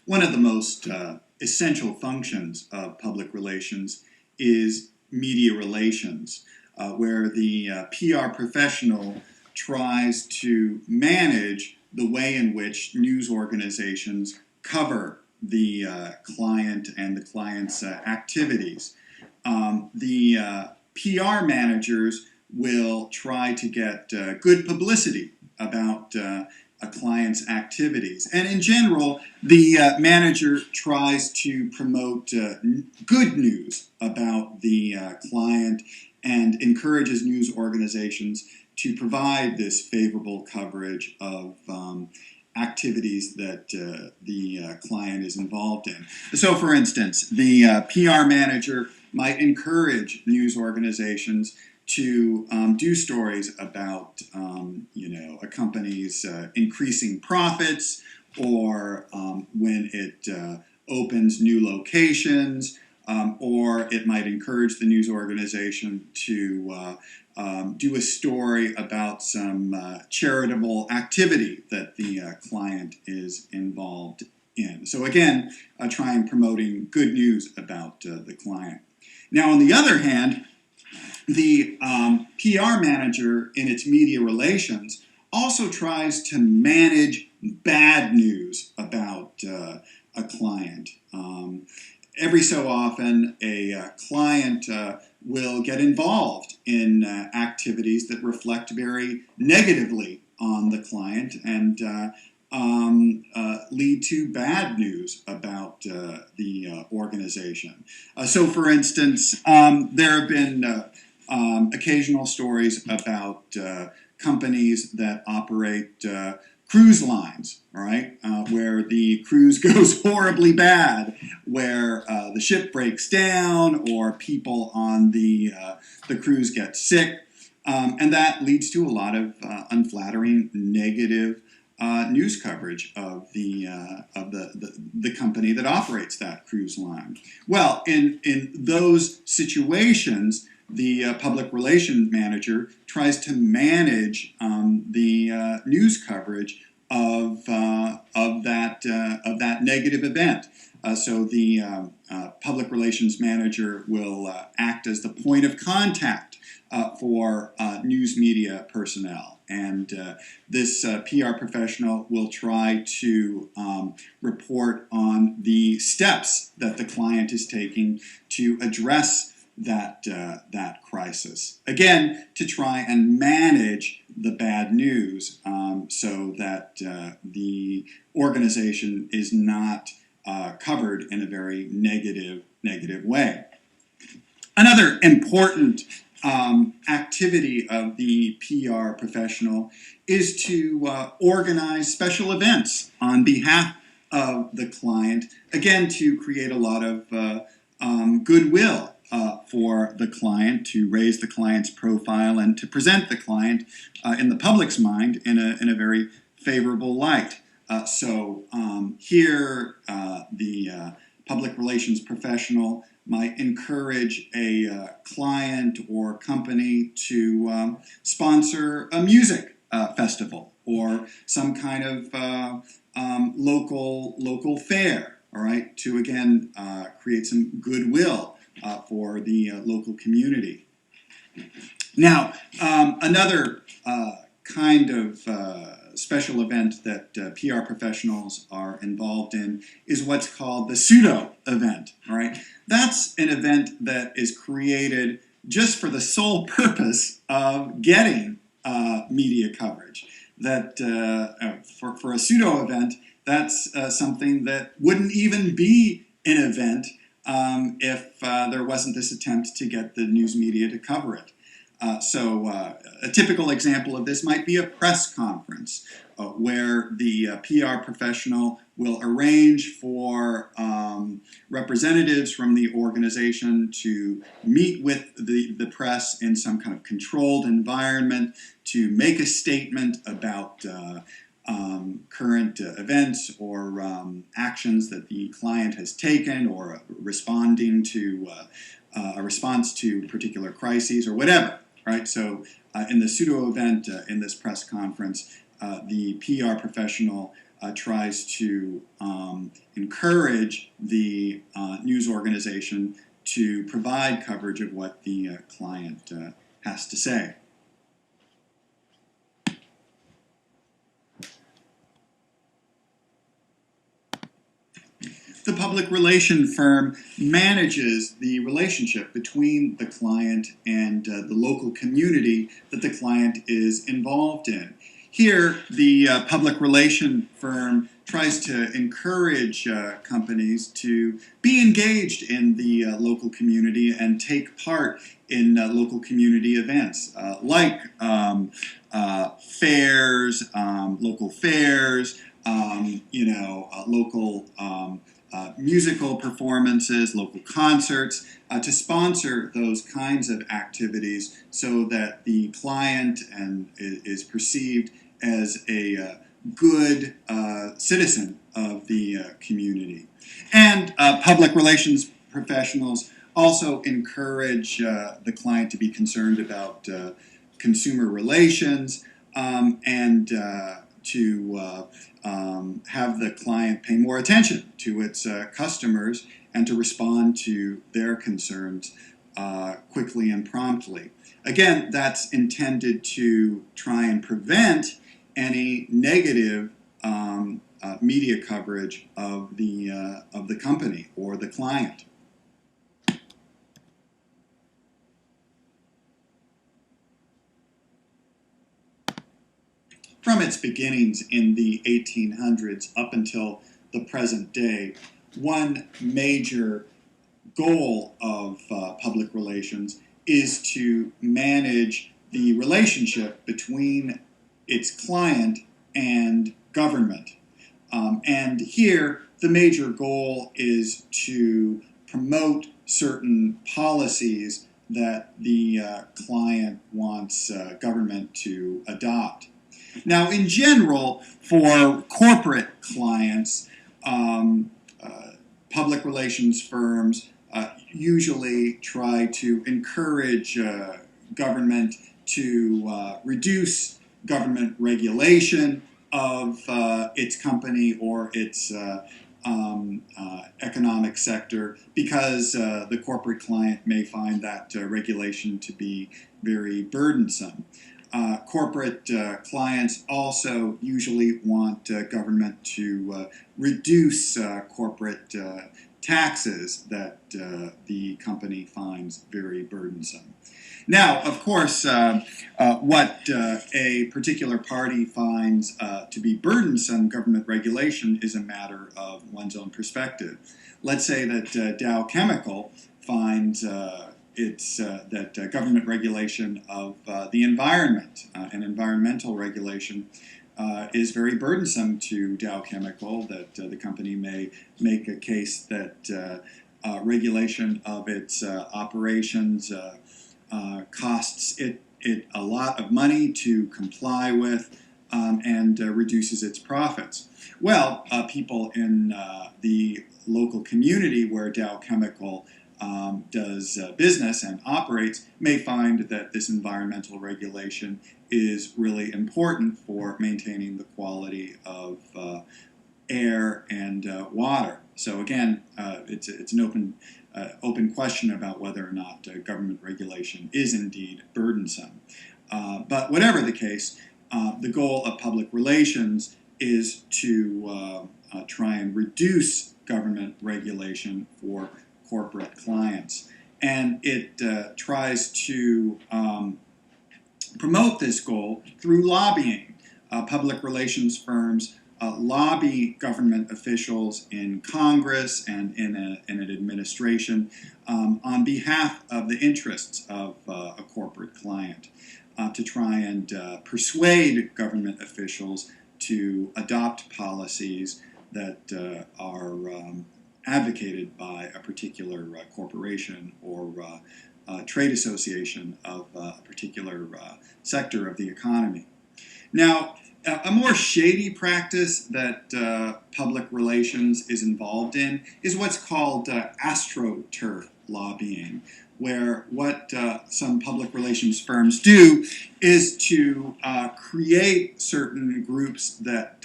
One of the most essential functions of public relations is media relations, where the PR professional tries to manage the way in which news organizations cover the client and the client's activities. The PR managers will try to get good publicity about a client's activities. And in general, the manager tries to promote good news about the client and encourages news organizations to provide this favorable coverage of activities that the client is involved in. So, for instance, the PR manager might encourage news organizations to do stories about, a company's increasing profits, or when it opens new locations, or it might encourage the news organization to do a story about some charitable activity that the client is involved in. So again, trying promoting good news about the client. Now, on the other hand, the PR manager in its media relations also tries to manage bad news about a client. Every so often, a client will get involved in activities that reflect very negatively on the client and lead to bad news about the organization. So, for instance, there have been occasional stories about companies that operate cruise lines, all right, where the cruise goes horribly bad, where the ship breaks down, or people on the cruise get sick, and that leads to a lot of unflattering, negative news coverage of the company that operates that cruise line. Well, in those situations, the public relations manager tries to manage the news coverage of that negative event. So the public relations manager will act as the point of contact for news media personnel. And this PR professional will try to report on the steps that the client is taking to address that crisis. Again, to try and manage the bad news so that the organization is not covered in a very negative way. Another important activity of the PR professional is to organize special events on behalf of the client, again, to create a lot of goodwill for the client, to raise the client's profile and to present the client in the public's mind in a very favorable light. So here the public relations professional might encourage a client or company to sponsor a music festival or some kind of local fair, all right, to again create some goodwill for the local community. Now, another kind of special event that PR professionals are involved in is what's called the pseudo event. All right, that's an event that is created just for the sole purpose of getting media coverage. That for a pseudo event, that's something that wouldn't even be an event if there wasn't this attempt to get the news media to cover it. So a typical example of this might be a press conference where the PR professional will arrange for representatives from the organization to meet with the press in some kind of controlled environment to make a statement about current events or actions that the client has taken, or responding to a response to particular crises or whatever. Right, so in the pseudo event in this press conference, the PR professional tries to encourage the news organization to provide coverage of what the client has to say. The public relation firm manages the relationship between the client and the local community that the client is involved in. Here, the public relation firm tries to encourage companies to be engaged in the local community and take part in local community events like fairs, local fairs, local musical performances, local concerts, to sponsor those kinds of activities so that the client is perceived as a good citizen of the community. And public relations professionals also encourage the client to be concerned about consumer relations and to have the client pay more attention to its customers and to respond to their concerns quickly and promptly. Again, that's intended to try and prevent any negative media coverage of the company or the client. From its beginnings in the 1800s up until the present day, one major goal of public relations is to manage the relationship between its client and government. And here, the major goal is to promote certain policies that the client wants government to adopt. Now, in general, for corporate clients, public relations firms usually try to encourage government to reduce government regulation of its company or its economic sector because the corporate client may find that regulation to be very burdensome. Corporate clients also usually want government to reduce corporate taxes that the company finds very burdensome. Now, of course, what a particular party finds to be burdensome government regulation is a matter of one's own perspective. Let's say that Dow Chemical finds that government regulation of the environment and environmental regulation is very burdensome to Dow Chemical, that the company may make a case that regulation of its operations costs it a lot of money to comply with and reduces its profits. Well, people in the local community where Dow Chemical does business and operates may find that this environmental regulation is really important for maintaining the quality of air and water. So again, it's an open question about whether or not government regulation is indeed burdensome. But whatever the case, the goal of public relations is to try and reduce government regulation for corporate clients. And it tries to promote this goal through lobbying. Public relations firms lobby government officials in Congress and in an administration on behalf of the interests of a corporate client to try and persuade government officials to adopt policies that are advocated by a particular corporation or trade association of a particular sector of the economy. Now, a more shady practice that public relations is involved in is what's called astroturf lobbying, where what some public relations firms do is to create certain groups that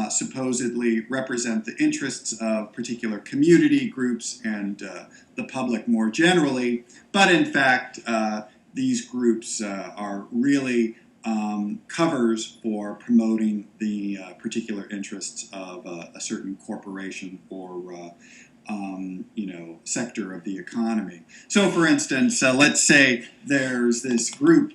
supposedly represent the interests of particular community groups and the public more generally, but in fact these groups are really covers for promoting the particular interests of a certain corporation or sector of the economy. So, for instance, let's say there's this group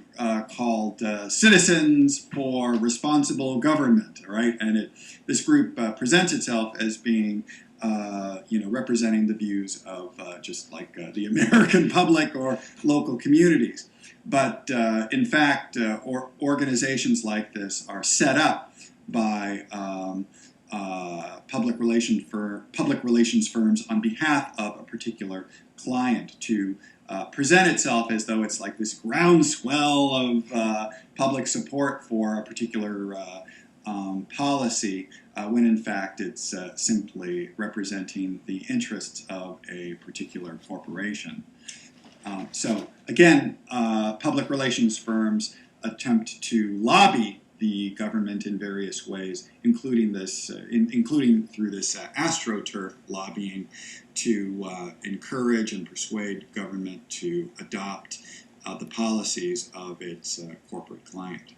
called Citizens for Responsible Government, right? And this group presents itself as being representing the views of just like the American public or local communities. But in fact, organizations like this are set up by public relations firms on behalf of a particular client to present itself as though it's like this groundswell of public support for a particular policy, when in fact it's simply representing the interests of a particular corporation. So again, public relations firms attempt to lobby the government in various ways, including through this AstroTurf lobbying, to encourage and persuade government to adopt the policies of its corporate client.